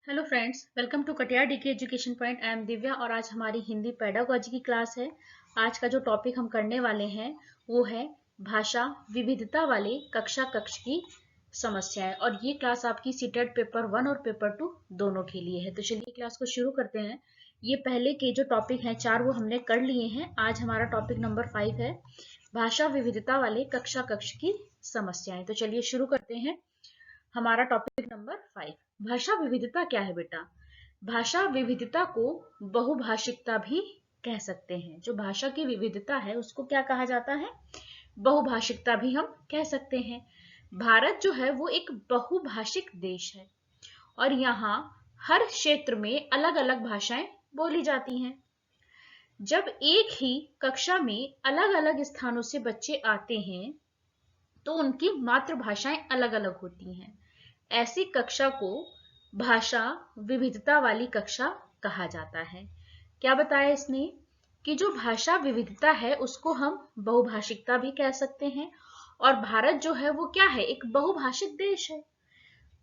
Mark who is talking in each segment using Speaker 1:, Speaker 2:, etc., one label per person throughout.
Speaker 1: Hello friends, welcome to Katiyar DK education point. I am Divya और आज हमारी हिंदी पेडागोजी की क्लास है। आज का जो टॉपिक हम करने वाले हैं वो है भाषा विविधता वाले कक्ष की समस्याएं। और ये क्लास आपकी सीटेट पेपर 1 और पेपर 2 दोनों के लिए है। तो चलिए क्लास को शुरू करते हैं। ये पहले के जो टॉपिक हैं 4 वो हमने कर लिए हैं। आज हमारा टॉपिक नंबर 5 है भाषा विविधता वाले कक्ष की समस्याएं। तो चलिए शुरू करते हैं। हमारा टॉपिक नंबर 5, भाषा विविधता क्या है बेटा? भाषा विविधता को बहुभाषिकता भी कह सकते हैं। जो भाषा की विविधता है उसको क्या कहा जाता है? बहुभाषिकता भी हम कह सकते हैं। भारत जो है वो एक बहुभाषिक देश है और यहाँ हर क्षेत्र में अलग अलग भाषाएं बोली जाती हैं। जब एक ही कक्षा में अलग अलग स्थानों से बच्चे आते हैं तो उनकी मातृभाषाएं अलग अलग होती हैं। ऐसी कक्षा को भाषा विविधता वाली कक्षा कहा जाता है। क्या बताया इसने कि जो भाषा विविधता है उसको हम बहुभाषिकता भी कह सकते हैं। और भारत जो है वो क्या है, एक बहुभाषिक देश है।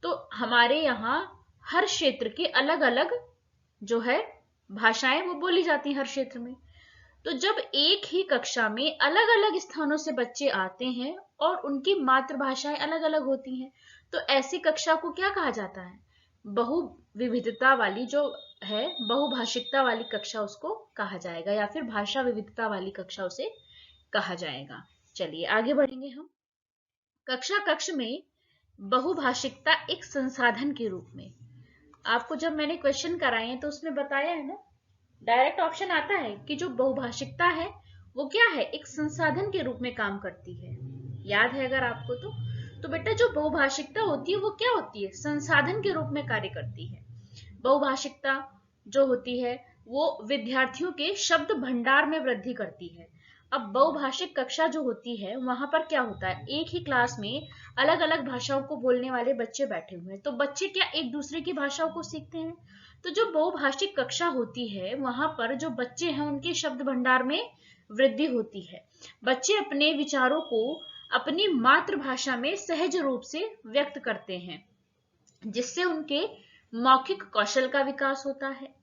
Speaker 1: तो हमारे यहाँ हर क्षेत्र के अलग अलग जो है भाषाएं वो बोली जाती हैं हर क्षेत्र में। तो जब एक ही कक्षा में अलग अलग स्थानों से बच्चे आते हैं और उनकी मातृभाषाएं अलग अलग होती हैं तो ऐसी कक्षा को क्या कहा जाता है? बहु विविधता वाली जो है, बहुभाषिकता वाली कक्षा उसको कहा जाएगा या फिर भाषा विविधता वाली कक्षा उसे कहा जाएगा। चलिए आगे बढ़ेंगे हम। कक्ष में बहुभाषिकता एक संसाधन के रूप में। आपको जब मैंने क्वेश्चन कराए हैं तो उसमें बताया है ना, डायरेक्ट ऑप्शन आता है कि जो बहुभाषिकता है वो क्या है, एक संसाधन के रूप में काम करती है। याद है अगर आपको तो बेटा जो बहुभाषिकता होती है वो क्या होती है, संसाधन के रूप में कार्य करती है। बहुभाषिकता जो होती है वो विद्यार्थियों के शब्द भंडार में वृद्धि करती है। अब बहुभाषिक कक्षा जो होती है वहां पर क्या होता है, एक ही क्लास में अलग अलग भाषाओं को बोलने वाले बच्चे बैठे हुए हैं तो बच्चे क्या एक दूसरे की भाषाओं को सीखते हैं। तो जो बहुभाषिक कक्षा होती है वहां पर जो बच्चे हैं उनके शब्द भंडार में वृद्धि होती है। बच्चे अपने विचारों को अपनी मातृभाषा में सहज रूप से व्यक्त करते हैं जिससे उनके मौखिक कौशल का विकास होता है।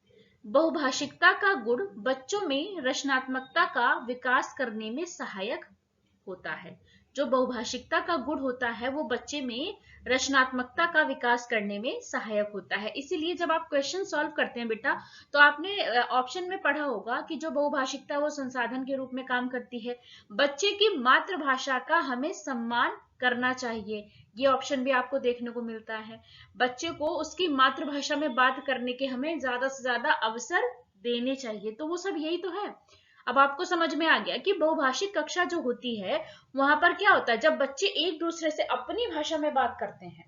Speaker 1: बहुभाषिकता का गुण बच्चों में रचनात्मकता का विकास करने में सहायक होता है। जो बहुभाषिकता का गुण होता है वो बच्चे में रचनात्मकता का विकास करने में सहायक होता है। इसीलिए जब आप क्वेश्चन सॉल्व करते हैं बेटा तो आपने ऑप्शन में पढ़ा होगा कि जो बहुभाषिकता वो संसाधन के रूप में काम करती है। बच्चे की मातृभाषा का हमें सम्मान करना चाहिए, ये ऑप्शन भी आपको देखने को मिलता है। बच्चे को उसकी मातृभाषा में बात करने के हमें ज्यादा से ज्यादा अवसर देने चाहिए। तो वो सब यही तो है। अब आपको समझ में आ गया कि बहुभाषिक कक्षा जो होती है वहां पर क्या होता है, जब बच्चे एक दूसरे से अपनी भाषा में बात करते हैं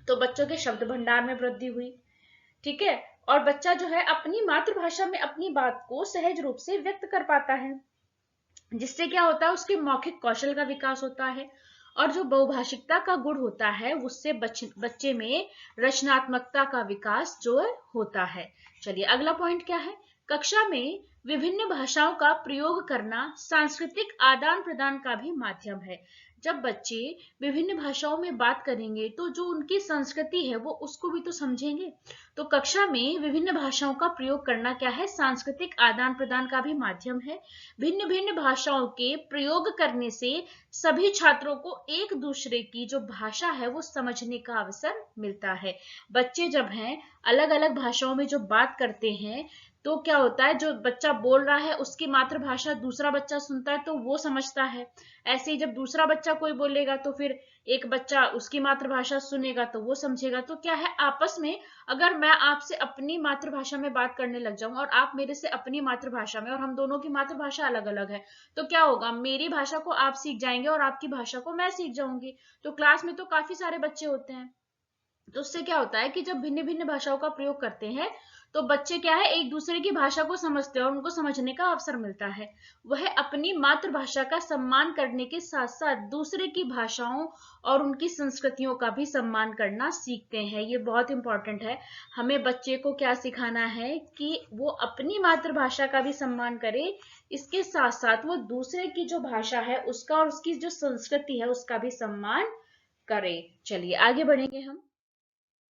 Speaker 1: तो बच्चों के शब्द भंडार में वृद्धि हुई, ठीक है। और बच्चा जो है अपनी मातृभाषा में अपनी बात को सहज रूप से व्यक्त कर पाता है जिससे क्या होता है, उसके मौखिक कौशल का विकास होता है। और जो बहुभाषिकता का गुण होता है उससे बच्चे में रचनात्मकता का विकास जो है होता है। चलिए अगला पॉइंट क्या है, कक्षा में विभिन्न भाषाओं का प्रयोग करना सांस्कृतिक आदान प्रदान का भी माध्यम है। जब बच्चे विभिन्न भाषाओं में बात करेंगे तो जो उनकी संस्कृति है वो उसको भी तो समझेंगे। तो कक्षा में विभिन्न भाषाओं का प्रयोग करना क्या है, सांस्कृतिक आदान प्रदान का भी माध्यम है। भिन्न भिन्न भाषाओं के प्रयोग करने से सभी छात्रों को एक दूसरे की जो भाषा है वो समझने का अवसर मिलता है। बच्चे जब हैं अलग अलग भाषाओं में जो बात करते हैं तो क्या होता है, जो बच्चा बोल रहा है उसकी मातृभाषा दूसरा बच्चा सुनता है तो वो समझता है। ऐसे ही जब दूसरा बच्चा कोई बोलेगा तो फिर एक बच्चा उसकी मातृभाषा सुनेगा तो वो समझेगा। तो क्या है, आपस में अगर मैं आपसे अपनी मातृभाषा में बात करने लग जाऊं और आप मेरे से अपनी मातृभाषा में, और हम दोनों की मातृभाषा अलग अलग है, तो क्या होगा, मेरी भाषा को आप सीख जाएंगे और आपकी भाषा को मैं सीख जाऊंगी। तो क्लास में तो काफी सारे बच्चे होते हैं तो उससे क्या होता है कि जब भिन्न भिन्न भाषाओं का प्रयोग करते हैं तो बच्चे क्या है, एक दूसरे की भाषा को समझते हैं और उनको समझने का अवसर मिलता है। वह अपनी मातृभाषा का सम्मान करने के साथ साथ दूसरे की भाषाओं और उनकी संस्कृतियों का भी सम्मान करना सीखते हैं। ये बहुत इंपॉर्टेंट है। हमें बच्चे को क्या सिखाना है कि वो अपनी मातृभाषा का भी सम्मान करे, इसके साथ साथ वो दूसरे की जो भाषा है उसका और उसकी जो संस्कृति है उसका भी सम्मान करे। चलिए आगे बढ़ेंगे हम।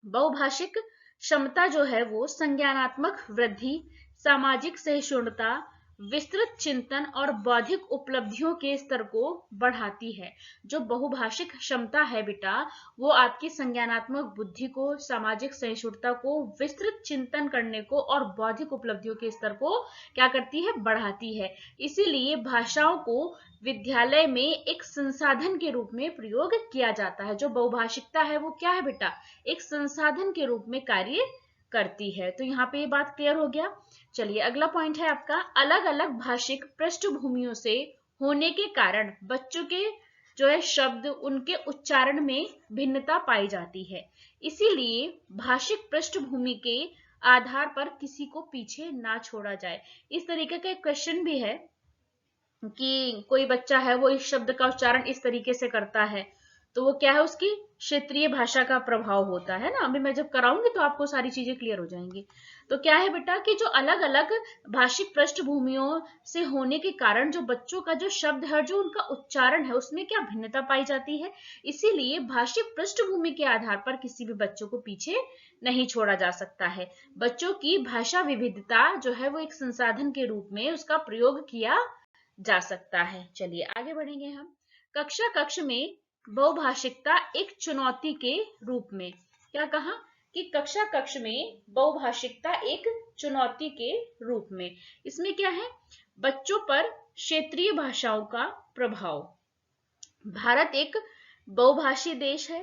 Speaker 1: बहुभाषिक क्षमता जो है वो संज्ञानात्मक वृद्धि, सामाजिक सहिष्णुता, विस्तृत चिंतन और बौद्धिक उपलब्धियों के स्तर को बढ़ाती है। जो बहुभाषिक क्षमता है बेटा, वो आपकी संज्ञानात्मक बुद्धि को, सामाजिक सहिष्णुता को, विस्तृत चिंतन करने को और बौद्धिक उपलब्धियों के स्तर को क्या करती है? बढ़ाती है। इसीलिए भाषाओं को विद्यालय में एक संसाधन के रूप में प्रयोग किया जाता है। जो बहुभाषिकता है वो क्या है बेटा? एक संसाधन के रूप में कार्य करती है। तो यहाँ पे ये बात क्लियर हो गया। चलिए अगला पॉइंट है आपका, अलग अलग भाषिक पृष्ठभूमियों से होने के कारण बच्चों के जो है शब्द, उनके उच्चारण में भिन्नता पाई जाती है। इसीलिए भाषिक पृष्ठभूमि के आधार पर किसी को पीछे ना छोड़ा जाए। इस तरीके का एक क्वेश्चन भी है कि कोई बच्चा है वो इस शब्द का उच्चारण इस तरीके से करता है, तो वो क्या है? उसकी क्षेत्रीय भाषा का प्रभाव होता है ना। अभी मैं जब कराऊंगी तो आपको सारी चीजें क्लियर हो जाएंगी। तो क्या है बेटा कि जो अलग अलग भाषिक पृष्ठभूमियों से होने के कारण जो बच्चों का जो शब्द है, जो उनका उच्चारण है, उसमें क्या भिन्नता पाई जाती है। इसीलिए भाषिक पृष्ठभूमि के आधार पर किसी भी बच्चों को पीछे नहीं छोड़ा जा सकता है। बच्चों की भाषा विविधता जो है वो एक संसाधन के रूप में उसका प्रयोग किया जा सकता है। चलिए आगे बढ़ेंगे हम। कक्ष में बहुभाषिकता एक चुनौती के रूप में, क्या कहा कि कक्ष में बहुभाषिकता एक चुनौती के रूप में। इसमें क्या है? बच्चों पर क्षेत्रीय भाषाओं का प्रभाव। भारत एक बहुभाषी देश है।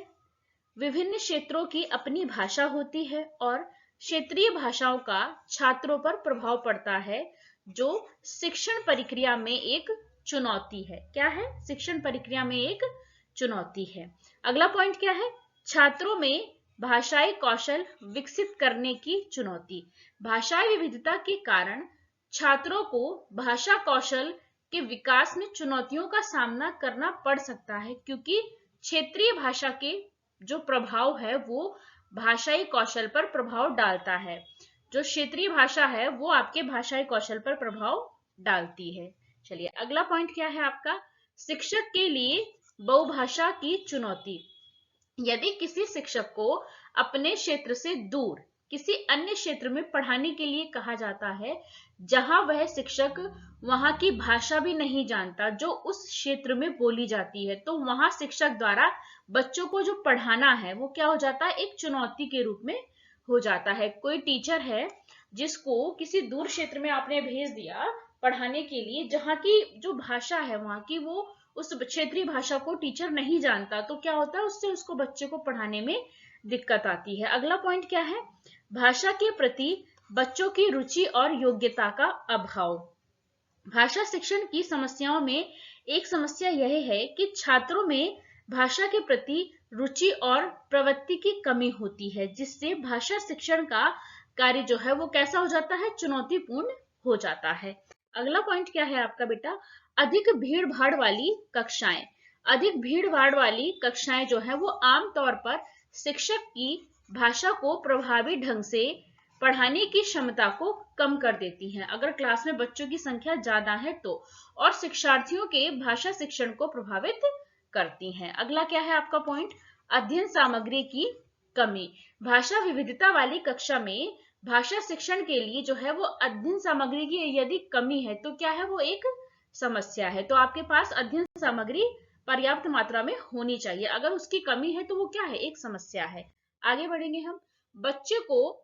Speaker 1: विभिन्न क्षेत्रों की अपनी भाषा होती है और क्षेत्रीय भाषाओं का छात्रों पर प्रभाव पड़ता है, जो शिक्षण प्रक्रिया में एक चुनौती है। क्या है? शिक्षण प्रक्रिया में एक चुनौती है। अगला पॉइंट क्या है? छात्रों में भाषाई कौशल विकसित करने की चुनौती। भाषाई विविधता के कारण छात्रों को भाषा कौशल के विकास में चुनौतियों का सामना करना पड़ सकता है, क्योंकि क्षेत्रीय भाषा के जो प्रभाव है वो भाषाई कौशल पर प्रभाव डालता है। जो क्षेत्रीय भाषा है वो आपके भाषाई कौशल पर प्रभाव डालती है। चलिए अगला पॉइंट क्या है आपका? शिक्षक के लिए बहुभाषा की चुनौती। यदि किसी शिक्षक को अपने क्षेत्र से दूर किसी अन्य क्षेत्र में पढ़ाने के लिए कहा जाता है, जहां वह शिक्षक वहां की भाषा भी नहीं जानता जो उस क्षेत्र में बोली जाती है, तो वहां शिक्षक द्वारा बच्चों को जो पढ़ाना है वो क्या हो जाता है? एक चुनौती के रूप में हो जाता है। कोई टीचर है जिसको किसी दूर क्षेत्र में आपने भेज दिया पढ़ाने के लिए, जहाँ की जो भाषा है वहां की, वो उस क्षेत्रीय भाषा को टीचर नहीं जानता, तो क्या होता है? उससे उसको बच्चे को पढ़ाने में दिक्कत आती है। अगला पॉइंट क्या है? भाषा के प्रति बच्चों की रुचि और योग्यता का अभाव। भाषा शिक्षण की समस्याओं में एक समस्या यह है कि छात्रों में भाषा के प्रति रुचि और प्रवृत्ति की कमी होती है, जिससे भाषा शिक्षण का कार्य जो है वो कैसा हो जाता है? चुनौतीपूर्ण हो जाता है। अगला पॉइंट क्या है आपका बेटा? अधिक भीड़ भाड़ वाली कक्षाएं। अधिक भीड़ भाड़ वाली कक्षाएं जो है वो आमतौर पर शिक्षक की भाषा को प्रभावी ढंग से पढ़ाने की क्षमता को कम कर देती हैं। अगर क्लास में बच्चों की संख्या ज्यादा है तो, और शिक्षार्थियों के भाषा शिक्षण को प्रभावित करती हैं। अगला क्या है आपका पॉइंट? अध्ययन सामग्री की कमी। भाषा विविधता वाली कक्षा में भाषा शिक्षण के लिए जो है वो अध्ययन सामग्री की यदि कमी है तो क्या है? वो एक समस्या है। तो आपके पास अध्ययन सामग्री पर्याप्त मात्रा में होनी चाहिए। अगर उसकी कमी है तो वो क्या है? एक समस्या है। आगे बढ़ेंगे हम। बच्चे को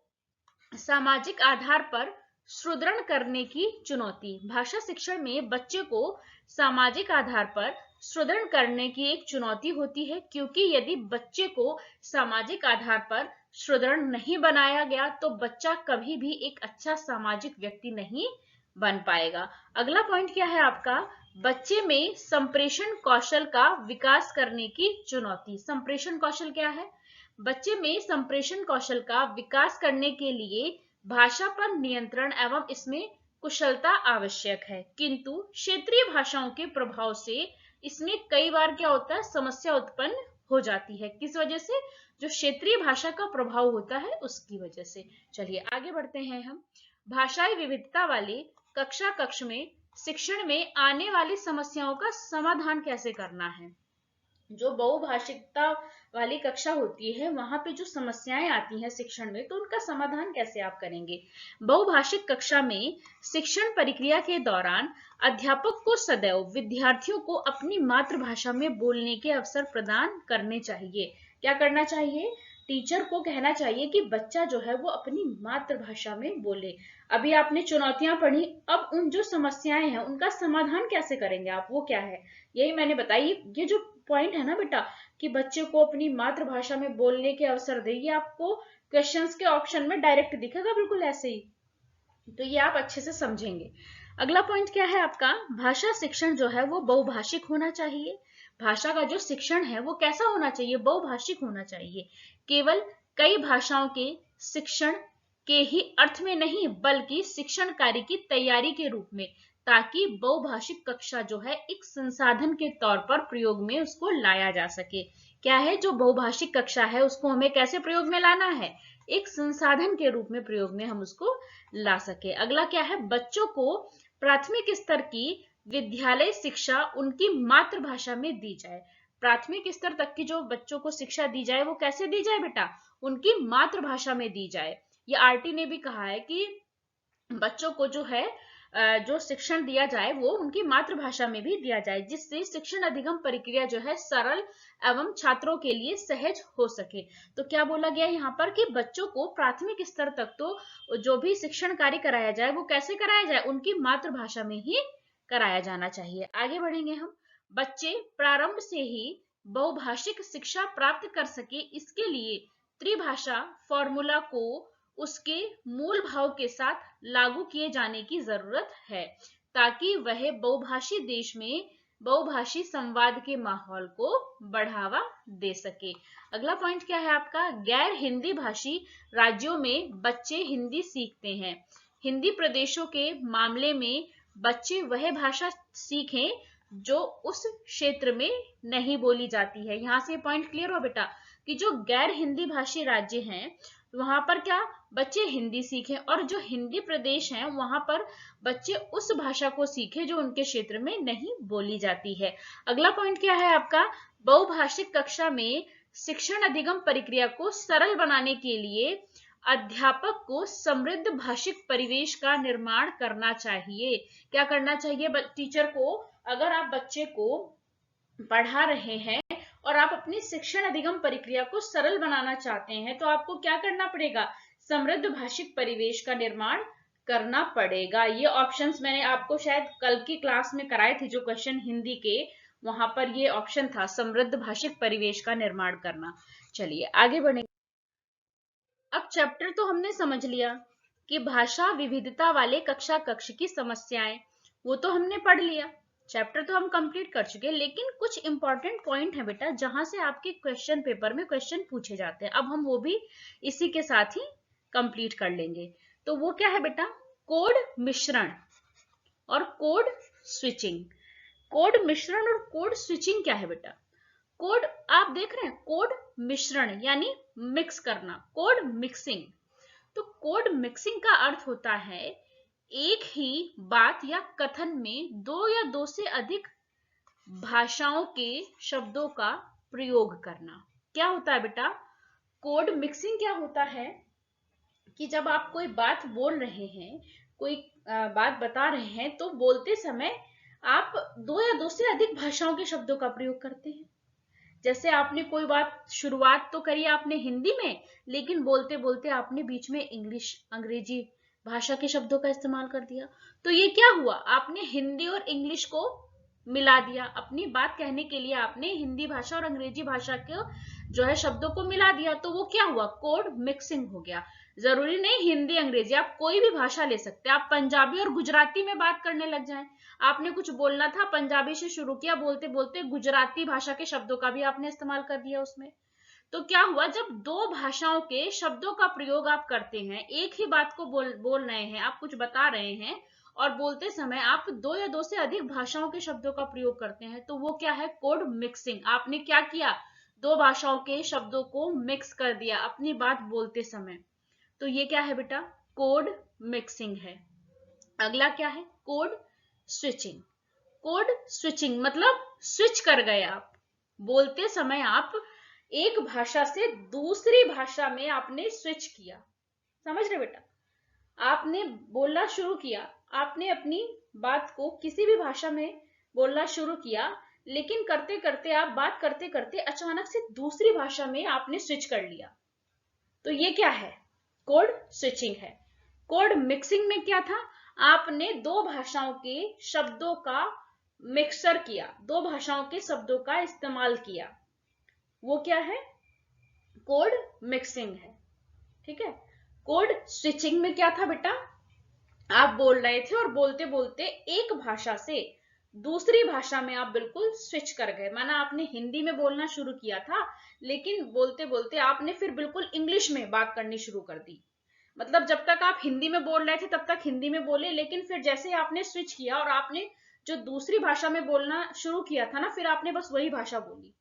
Speaker 1: सामाजिक आधार पर सुदृढ़ करने की चुनौती। भाषा शिक्षण में बच्चे को सामाजिक आधार पर सुदृढ़ करने की एक चुनौती होती है, क्योंकि यदि बच्चे को सामाजिक आधार पर सुदृढ़ नहीं बनाया गया तो बच्चा कभी भी एक अच्छा सामाजिक व्यक्ति नहीं बन पाएगा। अगला पॉइंट क्या है आपका? बच्चे में संप्रेषण कौशल का विकास करने की चुनौती। संप्रेषण कौशल क्या है? बच्चे में संप्रेषण कौशल का विकास करने के लिए भाषा पर नियंत्रण एवं इसमें कुशलता आवश्यक है, किंतु क्षेत्रीय भाषाओं के प्रभाव से इसमें कई बार क्या होता है? समस्या उत्पन्न हो जाती है। किस वजह से? जो क्षेत्रीय भाषा का प्रभाव होता है उसकी वजह से। चलिए आगे बढ़ते हैं हम। भाषाई विविधता वाले कक्ष में शिक्षण में आने वाली समस्याओं का समाधान कैसे करना है। जो बहुभाषिकता वाली कक्षा होती है वहां पे जो समस्याएं आती हैं शिक्षण में, तो उनका समाधान कैसे आप करेंगे। बहुभाषिक कक्षा में शिक्षण प्रक्रिया के दौरान अध्यापक को सदैव विद्यार्थियों को अपनी मातृभाषा में बोलने के अवसर प्रदान करने चाहिए। क्या करना चाहिए, टीचर को कहना चाहिए कि बच्चा जो है वो अपनी मातृभाषा में बोले। अभी आपने चुनौतियां पढ़ी, अब उन जो समस्याएं हैं उनका समाधान कैसे करेंगे आप, वो क्या है, यही मैंने बताई। ये जो पॉइंट है ना बेटा कि बच्चे को अपनी मातृभाषा में बोलने के अवसर दे, ये आपको क्वेश्चंस के ऑप्शन में डायरेक्ट दिखेगा बिल्कुल ऐसे ही, तो ये आप अच्छे से समझेंगे। अगला पॉइंट क्या है आपका, भाषा शिक्षण जो है वो बहुभाषिक होना चाहिए। भाषा का जो शिक्षण है वो कैसा होना चाहिए, बहुभाषिक होना चाहिए। केवल कई भाषाओं के शिक्षण के ही अर्थ में नहीं बल्कि शिक्षण कार्य की तैयारी के रूप में, ताकि बहुभाषिक कक्षा जो है एक संसाधन के तौर पर प्रयोग में उसको लाया जा सके। क्या है, जो बहुभाषिक कक्षा है उसको हमें कैसे प्रयोग में लाना है, एक संसाधन के रूप में प्रयोग में हम उसको ला सके। अगला क्या है, बच्चों को प्राथमिक स्तर की विद्यालय शिक्षा उनकी मातृभाषा में दी जाए। प्राथमिक स्तर तक की जो बच्चों को शिक्षा दी जाए वो कैसे दी जाए बेटा, उनकी मातृभाषा में दी जाए। ये आरटी ने भी कहा है कि बच्चों को जो है जो शिक्षण दिया जाए वो उनकी मातृभाषा में भी दिया जाए, जिससे शिक्षण अधिगम प्रक्रिया जो है सरल एवं छात्रों के लिए सहज हो सके। तो क्या बोला गया यहाँ पर कि बच्चों को प्राथमिक स्तर तक तो जो भी शिक्षण कार्य कराया जाए वो कैसे कराया जाए, उनकी मातृभाषा में ही कराया जाना चाहिए। आगे बढ़ेंगे हम, बच्चे प्रारंभ से ही बहुभाषिक शिक्षा प्राप्त कर सके, इसके लिए त्रिभाषा फॉर्मूला को उसके मूल भाव के साथ लागू किए जाने की जरूरत है, ताकि वह बहुभाषी देश में बहुभाषी संवाद के माहौल को बढ़ावा दे सके। अगला पॉइंट क्या है आपका, गैर हिंदी भाषी राज्यों में बच्चे हिंदी सीखते हैं। हिंदी प्रदेशों के मामले में बच्चे वह भाषा सीखें जो उस क्षेत्र में नहीं बोली जाती है। यहाँ से पॉइंट क्लियर हो बेटा कि जो गैर हिंदी भाषी राज्य हैं वहां पर क्या बच्चे हिंदी सीखें, और जो हिंदी प्रदेश हैं वहां पर बच्चे उस भाषा को सीखें जो उनके क्षेत्र में नहीं बोली जाती है। अगला पॉइंट क्या है आपका, बहुभाषिक कक्षा में शिक्षण अधिगम प्रक्रिया को सरल बनाने के लिए अध्यापक को समृद्ध भाषिक परिवेश का निर्माण करना चाहिए। क्या करना चाहिए टीचर को, अगर आप बच्चे को पढ़ा रहे हैं और आप अपनी शिक्षण अधिगम प्रक्रिया को सरल बनाना चाहते हैं तो आपको क्या करना पड़ेगा, समृद्ध भाषिक परिवेश का निर्माण करना पड़ेगा। ये ऑप्शंस मैंने आपको शायद कल की क्लास में कराए थे, जो क्वेश्चन हिंदी के, वहां पर ये ऑप्शन था समृद्ध भाषिक परिवेश का निर्माण करना। चलिए आगे बढ़ेंगे। अब चैप्टर तो हमने समझ लिया कि भाषा विविधता वाले कक्षा कक्ष की समस्याएं, वो तो हमने पढ़ लिया, चैप्टर तो हम कंप्लीट कर चुके हैं, लेकिन कुछ इंपॉर्टेंट पॉइंट है बेटा जहां से आपके क्वेश्चन पेपर में क्वेश्चन पूछे जाते हैं। अब हम वो भी इसी के साथ ही कंप्लीट कर लेंगे। तो वो क्या है बेटा, कोड मिश्रण और कोड स्विचिंग। कोड मिश्रण और कोड स्विचिंग क्या है बेटा, कोड आप देख रहे हैं, कोड मिश्रण यानी मिक्स करना, कोड मिक्सिंग। तो कोड मिक्सिंग का अर्थ होता है एक ही बात या कथन में दो या दो से अधिक भाषाओं के शब्दों का प्रयोग करना। क्या होता है बेटा, कोड मिक्सिंग क्या होता है कि जब आप कोई बात बोल रहे हैं, कोई बात बता रहे हैं, तो बोलते समय आप दो या दो से अधिक भाषाओं के शब्दों का प्रयोग करते हैं। जैसे आपने कोई बात शुरुआत तो करी आपने हिंदी में, लेकिन बोलते बोलते आपने बीच में इंग्लिश अंग्रेजी भाषा के शब्दों का इस्तेमाल कर दिया। तो ये क्या हुआ, आपने हिंदी और इंग्लिश को मिला दिया। अपनी बात कहने के लिए आपने हिंदी भाषा और अंग्रेजी भाषा के जो है शब्दों को मिला दिया, तो वो क्या हुआ, कोड मिक्सिंग हो गया। जरूरी नहीं हिंदी अंग्रेजी, आप कोई भी भाषा ले सकते हैं। आप पंजाबी और गुजराती में बात करने लग जाएं, आपने कुछ बोलना था, पंजाबी से शुरू किया, बोलते बोलते गुजराती भाषा के शब्दों का भी आपने इस्तेमाल कर दिया उसमें। तो क्या हुआ, जब दो भाषाओं के शब्दों का प्रयोग आप करते हैं, एक ही बात को बोल रहे हैं, आप कुछ बता रहे हैं और बोलते समय आप दो या दो से अधिक भाषाओं के शब्दों का प्रयोग करते हैं, तो वो क्या है, कोड मिक्सिंग। आपने क्या किया, दो भाषाओं के शब्दों को मिक्स कर दिया अपनी बात बोलते समय, तो ये क्या है बेटा, कोड मिक्सिंग है। अगला क्या है, कोड स्विचिंग। कोड स्विचिंग मतलब स्विच कर गए आप, बोलते समय आप एक भाषा से दूसरी भाषा में आपने स्विच किया। समझ रहे बेटा? आपने बोलना शुरू किया, आपने अपनी बात को किसी भी भाषा में बोलना शुरू किया, लेकिन करते करते आप बात करते करते अचानक से दूसरी भाषा में आपने स्विच कर लिया। तो ये क्या है? कोड स्विचिंग है। कोड मिक्सिंग में क्या था? आपने दो भाषाओं के शब्दों का मिक्सर किया, दो भाषाओं के शब्दों का इस्तेमाल किया। वो क्या है? कोड मिक्सिंग है। ठीक है। कोड स्विचिंग में क्या था बेटा? आप बोल रहे थे और बोलते बोलते एक भाषा से दूसरी भाषा में आप बिल्कुल स्विच कर गए। माना आपने हिंदी में बोलना शुरू किया था, लेकिन बोलते बोलते आपने फिर बिल्कुल इंग्लिश में बात करनी शुरू कर दी। मतलब जब तक आप हिंदी में बोल रहे थे तब तक हिंदी में बोले, लेकिन फिर जैसे आपने स्विच किया और आपने जो दूसरी भाषा में बोलना शुरू किया था ना, फिर आपने बस वही भाषा बोली,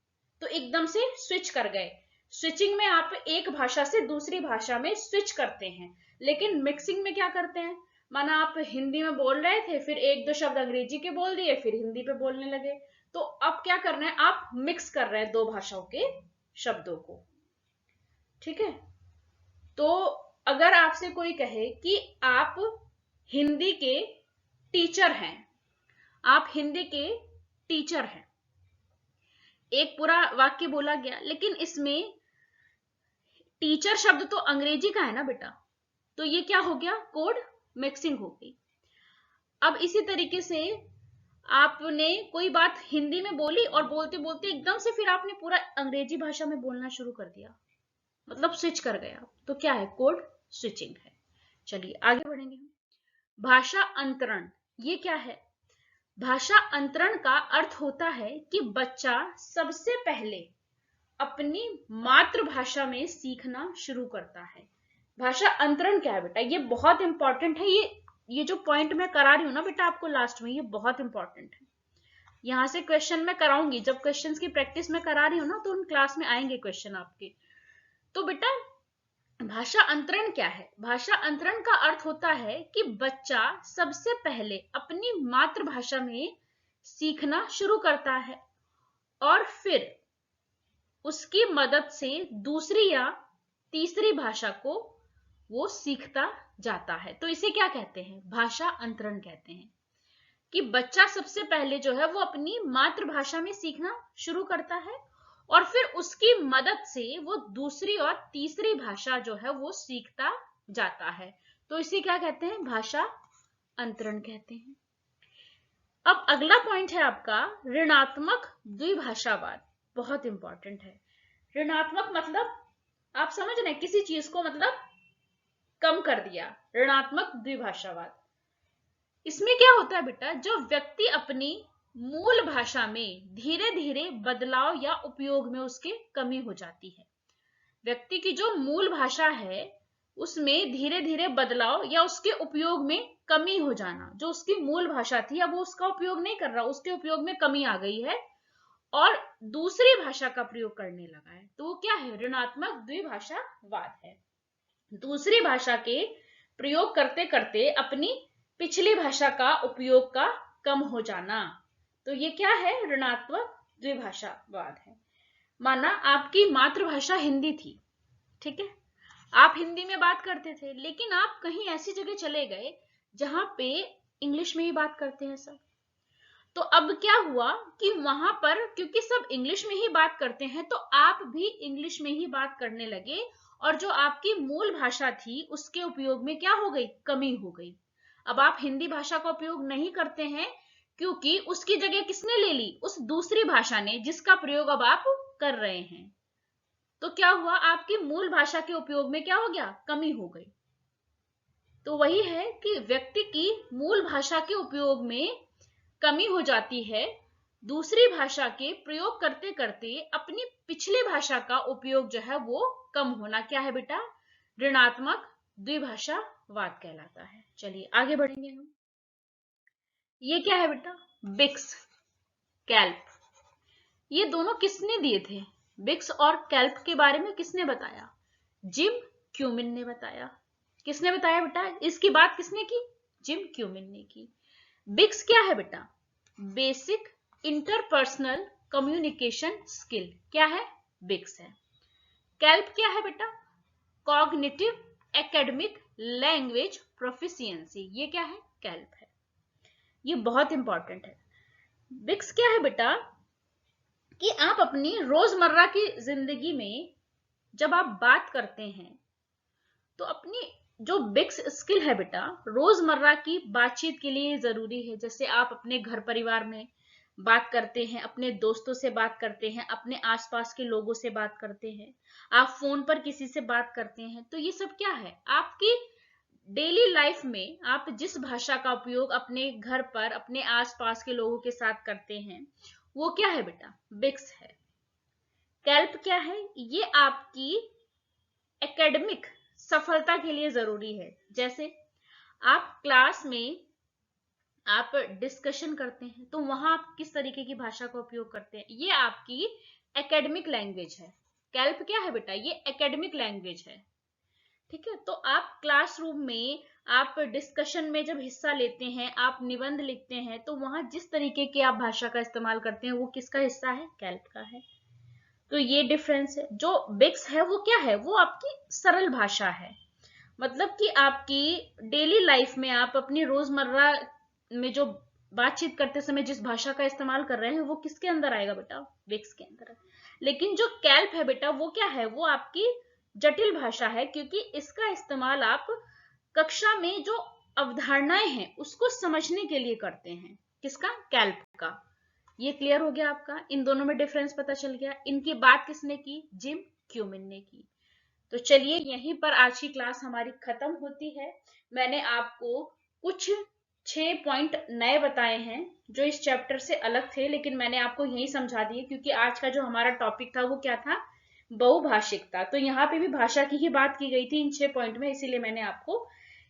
Speaker 1: तो एकदम से स्विच कर गए। स्विचिंग में आप एक भाषा से दूसरी भाषा में स्विच करते हैं, लेकिन मिक्सिंग में क्या करते हैं? माना आप हिंदी में बोल रहे थे, फिर एक दो शब्द अंग्रेजी के बोल दिए, फिर हिंदी पे बोलने लगे। तो अब क्या करना है? आप मिक्स कर रहे हैं दो भाषाओं के शब्दों को। ठीक है। तो अगर आपसे कोई कहे कि आप हिंदी के टीचर हैं, आप हिंदी के टीचर हैं, एक पूरा वाक्य बोला गया, लेकिन इसमें टीचर शब्द तो अंग्रेजी का है ना बेटा, तो ये क्या हो गया? कोड मिक्सिंग हो गई। अब इसी तरीके से आपने कोई बात हिंदी में बोली और बोलते बोलते एकदम से फिर आपने पूरा अंग्रेजी भाषा में बोलना शुरू कर दिया, मतलब स्विच कर गया, तो क्या है? कोड स्विचिंग है। चलिए आगे बढ़ेंगे। भाषा अंतरण, ये क्या है? भाषा अंतरण का अर्थ होता है कि बच्चा सबसे पहले अपनी मातृभाषा में सीखना शुरू करता है। भाषा अंतरण क्या है बेटा? ये बहुत इंपॉर्टेंट है। ये जो पॉइंट मैं करा रही हूं ना बेटा आपको लास्ट में, ये बहुत इंपॉर्टेंट है। यहां से क्वेश्चन मैं कराऊंगी, जब क्वेश्चंस की प्रैक्टिस में करा रही हूं ना, तो उन क्लास में आएंगे क्वेश्चन आपके। तो बेटा भाषा अंतरण क्या है? भाषा अंतरण का अर्थ होता है कि बच्चा सबसे पहले अपनी मातृभाषा में सीखना शुरू करता है और फिर उसकी मदद से दूसरी या तीसरी भाषा को वो सीखता जाता है। तो इसे क्या कहते हैं? भाषा अंतरण कहते हैं। कि बच्चा सबसे पहले जो है वो अपनी मातृभाषा में सीखना शुरू करता है और फिर उसकी मदद से वो दूसरी और तीसरी भाषा जो है वो सीखता जाता है। तो इसे क्या कहते हैं? भाषा अंतरण कहते हैं। अब अगला पॉइंट है आपका ऋणात्मक द्विभाषावाद। बहुत इंपॉर्टेंट है। ऋणात्मक मतलब आप समझ रहे हैं, किसी चीज को मतलब कम कर दिया। ऋणात्मक द्विभाषावाद, इसमें क्या होता है बेटा? जो व्यक्ति अपनी मूल भाषा में धीरे धीरे बदलाव या उपयोग में उसके कमी हो जाती है। व्यक्ति की जो मूल भाषा है उसमें धीरे धीरे बदलाव या उसके उपयोग में कमी हो जाना। जो उसकी मूल भाषा थी अब वो उसका उपयोग नहीं कर रहा, उसके उपयोग में कमी आ गई है और दूसरी भाषा का प्रयोग करने लगा है, तो वो क्या है? ऋणात्मक द्विभाषावाद है। दूसरी भाषा के प्रयोग करते करते अपनी पिछली भाषा का उपयोग का कम हो जाना, तो ये क्या है? ऋणात्मक द्विभाषावाद है। माना आपकी मातृभाषा हिंदी थी, ठीक है, आप हिंदी में बात करते थे, लेकिन आप कहीं ऐसी जगह चले गए जहां पे इंग्लिश में ही बात करते हैं सब। तो अब क्या हुआ कि वहां पर क्योंकि सब इंग्लिश में ही बात करते हैं, तो आप भी इंग्लिश में ही बात करने लगे और जो आपकी मूल भाषा थी उसके उपयोग में क्या हो गई? कमी हो गई। अब आप हिंदी भाषा का उपयोग नहीं करते हैं क्योंकि उसकी जगह किसने ले ली? उस दूसरी भाषा ने, जिसका प्रयोग अब आप कर रहे हैं। तो क्या हुआ? आपकी मूल भाषा के उपयोग में क्या हो गया? कमी हो गई। तो वही है कि व्यक्ति की मूल भाषा के उपयोग में कमी हो जाती है, दूसरी भाषा के प्रयोग करते करते अपनी पिछली भाषा का उपयोग जो है वो कम होना क्या है बेटा? ऋणात्मक द्विभाषावाद कहलाता है। चलिए आगे बढ़ेंगे हम। ये क्या है बेटा? बिक्स, कैल्प। ये दोनों किसने दिए थे? बिक्स और कैल्प के बारे में किसने बताया? जिम क्यूमिन ने बताया। किसने बताया बेटा? इसकी बात किसने की? जिम क्यूमिन ने की। बिक्स क्या है बेटा? Basic interpersonal communication skill. क्या है? बिक्स है। कैल्प क्या है बेटा? कॉग्निटिव एकेडमिक लैंग्वेज प्रोफिशिएंसी, ये क्या है? कैल्प है। ये बहुत इंपॉर्टेंट है। बिक्स क्या है बेटा? कि आप अपनी रोजमर्रा की जिंदगी में जब आप बात करते हैं तो अपनी जो बिक्स स्किल है बेटा, रोजमर्रा की बातचीत के लिए जरूरी है। जैसे आप अपने घर परिवार में बात करते हैं, अपने दोस्तों से बात करते हैं, अपने आसपास के लोगों से बात करते हैं, आप फोन पर किसी से बात करते हैं, तो ये सब क्या है? आपकी डेली लाइफ में आप जिस भाषा का उपयोग अपने घर पर अपने आसपास के लोगों के साथ करते हैं, वो क्या है बेटा? बिक्स है। कैल्प क्या है? ये आपकी एकेडमिक सफलता के लिए जरूरी है। जैसे आप क्लास में आप डिस्कशन करते हैं तो वहां आप किस तरीके की भाषा का उपयोग करते हैं, ये आपकी एकेडमिक लैंग्वेज है। कैल्प क्या है बेटा? ये एकेडमिक लैंग्वेज है। ठीक है, तो आप क्लासरूम में आप डिस्कशन में जब हिस्सा लेते हैं, आप निबंध लिखते हैं, तो वहां जिस तरीके की आप भाषा का इस्तेमाल करते हैं वो किसका हिस्सा है? कैल्प का है। तो ये डिफरेंस है। जो बिक्स है वो क्या है? वो आपकी सरल भाषा है। मतलब कि आपकी डेली लाइफ में आप अपनी रोजमर्रा में जो बातचीत करते समय जिस भाषा का इस्तेमाल कर रहे हैं वो किसके अंदर आएगा बेटा? बिक्स के अंदर। लेकिन जो कैल्प है बेटा वो क्या है? वो आपकी जटिल भाषा है, क्योंकि इसका इस्तेमाल आप कक्षा में जो अवधारणाएं हैं उसको समझने के लिए करते हैं। किसका? कैल्प का। ये क्लियर हो गया आपका? इन दोनों में डिफरेंस पता चल गया। इनकी बात किसने की? जिम क्यूमिन ने की। तो चलिए यहीं पर आज की क्लास हमारी खत्म होती है। मैंने आपको कुछ 6 पॉइंट नए बताए हैं जो इस चैप्टर से अलग थे, लेकिन मैंने आपको यही समझा दिए क्योंकि आज का जो हमारा टॉपिक था वो क्या था? बहुभाषिकता। तो यहाँ पे भी भाषा की ही बात की गई थी इन 6 पॉइंट में, इसीलिए मैंने आपको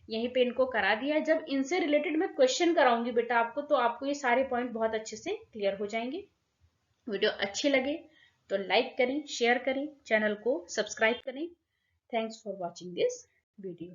Speaker 1: यहीं पे इनको करा दिया। जब इनसे रिलेटेड मैं क्वेश्चन कराऊंगी बेटा आपको, तो आपको ये सारे पॉइंट बहुत अच्छे से क्लियर हो जाएंगे। वीडियो अच्छी लगे तो लाइक करें, शेयर करें, चैनल को सब्सक्राइब करें। Thanks for watching this video.